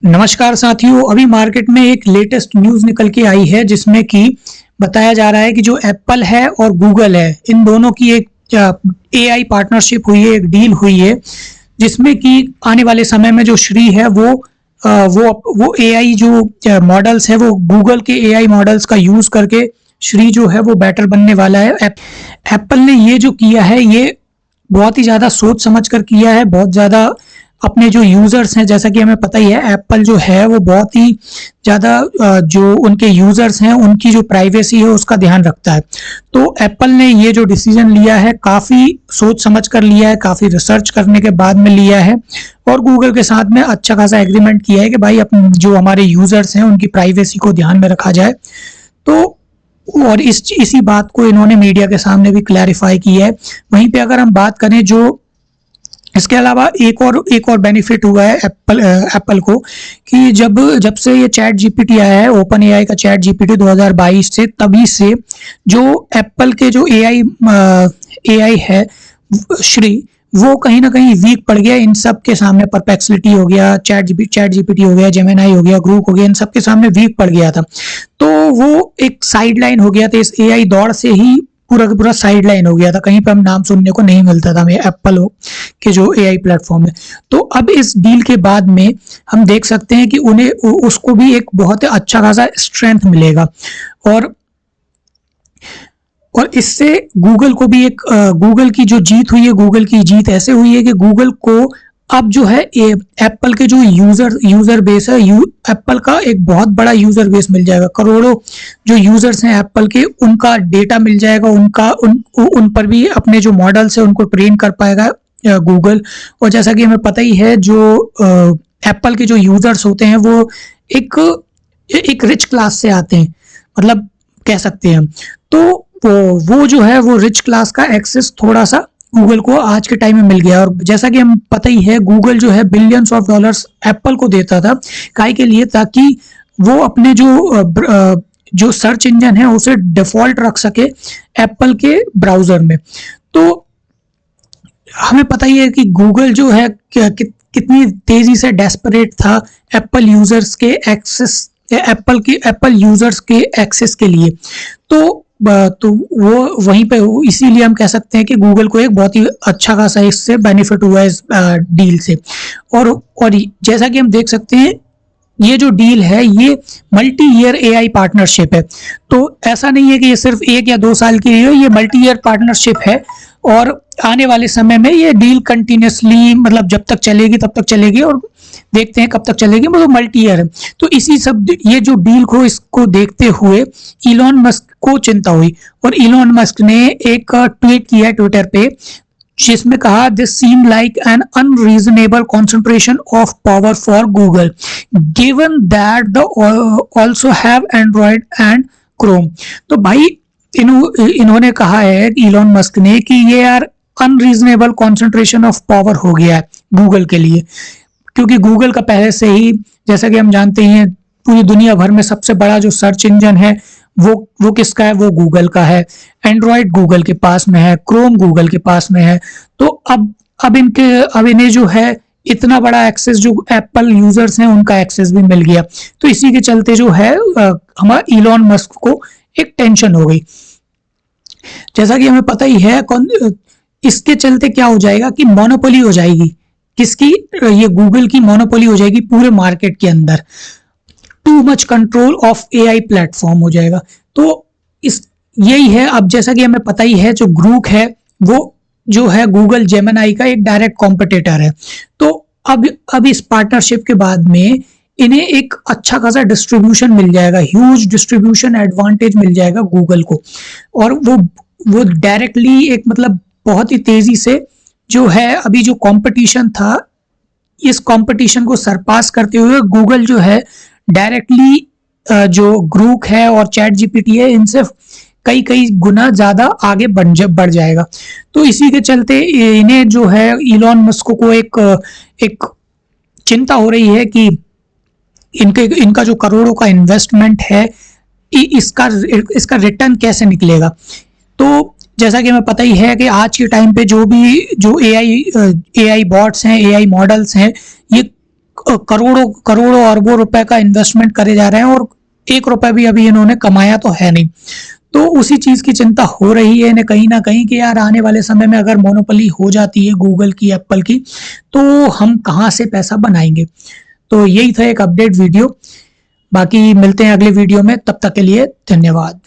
नमस्कार साथियों, अभी मार्केट में एक लेटेस्ट न्यूज़ निकल के आई है जिसमें कि बताया जा रहा है कि जो एप्पल है और गूगल है, इन दोनों की एक एआई पार्टनरशिप हुई है, एक डील हुई है, जिसमें कि आने वाले समय में जो श्री है वो एआई जो मॉडल्स है वो गूगल के एआई मॉडल्स का यूज़ करके श्री जो है वो बेटर बनने वाला है। एप्पल ने ये जो किया है ये बहुत ही ज़्यादा सोच समझ कर किया है, बहुत ज़्यादा अपने जो यूज़र्स हैं, जैसा कि हमें पता ही है एप्पल जो है वो बहुत ही ज़्यादा जो उनके यूज़र्स हैं उनकी जो प्राइवेसी है उसका ध्यान रखता है। तो एप्पल ने ये जो डिसीजन लिया है काफ़ी सोच समझ कर लिया है, काफ़ी रिसर्च करने के बाद में लिया है और गूगल के साथ में अच्छा खासा एग्रीमेंट किया है कि भाई अपन जो हमारे यूज़र्स हैं उनकी प्राइवेसी को ध्यान में रखा जाए। तो और इसी बात को इन्होंने मीडिया के सामने भी क्लैरिफाई की है। वहीं पे अगर हम बात करें जो इसके अलावा एक और बेनिफिट हुआ है एप्पल को कि जब से ये चैट जीपीटी आया है, ओपन एआई का चैट जीपीटी 2022 से, तभी से जो एप्पल के जो एआई है श्री, वो कहीं ना कहीं वीक पड़ गया इन सब के सामने। परप्लेक्सिटी हो गया, चैट जीपीटी हो गया, जेमिनाई हो गया, ग्रुप हो गया, इन सब के सामने वीक पड़ गया था। तो वो एक साइडलाइन हो गया था, इस एआई दौड़ से ही पूरा का पूरा साइडलाइन हो गया था, कहीं पर हम नाम सुनने को नहीं मिलता था हमें एप्पल के जो एआई प्लेटफॉर्म है। तो अब इस डील के बाद में हम देख सकते हैं कि उन्हें उसको भी एक बहुत अच्छा खासा स्ट्रेंथ मिलेगा और इससे गूगल को भी एक गूगल की जो जीत हुई है, गूगल की जीत ऐसे हुई है कि गूगल को अब जो है एप्पल के जो यूजर बेस है, एप्पल का एक बहुत बड़ा यूजर बेस मिल जाएगा। करोड़ों जो यूजर्स हैं एप्पल के, उनका डेटा मिल जाएगा, उन पर भी अपने जो मॉडल्स है उनको ट्रेन कर पाएगा गूगल। और जैसा कि हमें पता ही है जो एप्पल के जो यूजर्स होते हैं वो एक एक रिच क्लास से आते हैं, मतलब कह सकते हैं। तो वो जो है वो रिच क्लास का एक्सेस थोड़ा सा गूगल को आज के टाइम में मिल गया। और जैसा कि हम पता ही है गूगल जो है बिलियंस ऑफ डॉलर्स एप्पल को देता था, काहे के लिए, ताकि वो अपने जो सर्च इंजन है उसे डिफॉल्ट रख सके एप्पल के ब्राउजर में। तो हमें पता ही है कि गूगल जो है कितनी तेजी से डेस्परेट था एप्पल यूजर्स के एक्सेस के लिए। तो वो वहीं पे, इसीलिए हम कह सकते हैं कि गूगल को एक बहुत ही अच्छा खासा इससे बेनिफिट हुआ है इस डील से। और जैसा कि हम देख सकते हैं ये जो डील है ये मल्टी ईयर एआई पार्टनरशिप है। तो ऐसा नहीं है कि ये सिर्फ 1 या 2 साल की है, ये मल्टी ईयर पार्टनरशिप है और आने वाले समय में ये डील कंटिन्यूसली, मतलब जब तक चलेगी तब तक चलेगी और देखते हैं कब तक चलेगी, मतलब मल्टी ईयर है। तो इसी सब ये जो डील को इसको देखते हुए इलॉन मस्क को चिंता हुई और इलॉन मस्क ने एक ट्वीट किया ट्विटर पे, जिसमें कहा this seem like an unreasonable concentration of power for Google given that the also have Android and Chrome. तो भाई इन्होंने कहा है इलॉन मस्क ने कि ये यार अनरीजनेबल कॉन्सेंट्रेशन ऑफ पावर हो गया है गूगल के लिए, क्योंकि गूगल का पहले से ही, जैसा कि हम जानते हैं, पूरी दुनिया भर में सबसे बड़ा जो सर्च इंजन है वो किसका है, वो गूगल का है। एंड्रॉयड गूगल के पास में है, क्रोम गूगल के पास में है। तो अब इन्हें जो है इतना बड़ा एक्सेस जो एप्पल यूजर्स हैं उनका एक्सेस भी मिल गया। तो इसी के चलते जो है हमारा इलॉन मस्क को एक टेंशन हो गई। जैसा कि हमें पता ही है इसके चलते क्या हो जाएगा कि मोनोपोली हो जाएगी किसकी, ये गूगल की मोनोपोली हो जाएगी पूरे मार्केट के अंदर। Too much control of AI platform हो जाएगा। तो इस यही है। अब जैसा कि हमें पता ही है जो ग्रुप है वो जो है गूगल जेमिनाई का एक डायरेक्ट कॉम्पिटिटर है। तो अब इस पार्टनरशिप के बाद में इन्हें एक अच्छा खासा डिस्ट्रीब्यूशन मिल जाएगा, ह्यूज डिस्ट्रीब्यूशन एडवांटेज मिल जाएगा गूगल को। और वो डायरेक्टली एक, मतलब बहुत ही तेजी से जो है अभी जो कंपटीशन था, इस कंपटीशन को सरपास करते हुए गूगल जो है डायरेक्टली जो ग्रुप है और चैट जीपीटी है इनसे कई गुना ज्यादा आगे बढ़ जाएगा। तो इसी के चलते इन्हें जो है इलॉन मस्क को एक चिंता हो रही है कि इनका जो करोड़ों का इन्वेस्टमेंट है इसका रिटर्न कैसे निकलेगा। तो जैसा कि हमें पता ही है कि आज के टाइम पे जो एआई बॉट्स हैं, एआई मॉडल्स हैं, ये करोड़ों करोड़ों अरबों रुपए का इन्वेस्टमेंट करे जा रहे हैं और 1 रुपया भी अभी इन्होंने कमाया तो है नहीं। तो उसी चीज़ की चिंता हो रही है इन्हें कहीं न कहीं कि यार आने वाले समय में अगर मोनोपोली हो जाती है गूगल की, एप्पल की, तो हम कहाँ से पैसा बनाएँगे? तो यही था एक अपडेट वीडियो। बाकी मिलते हैं अगले वीडियो में, तब तक के लिए धन्यवाद।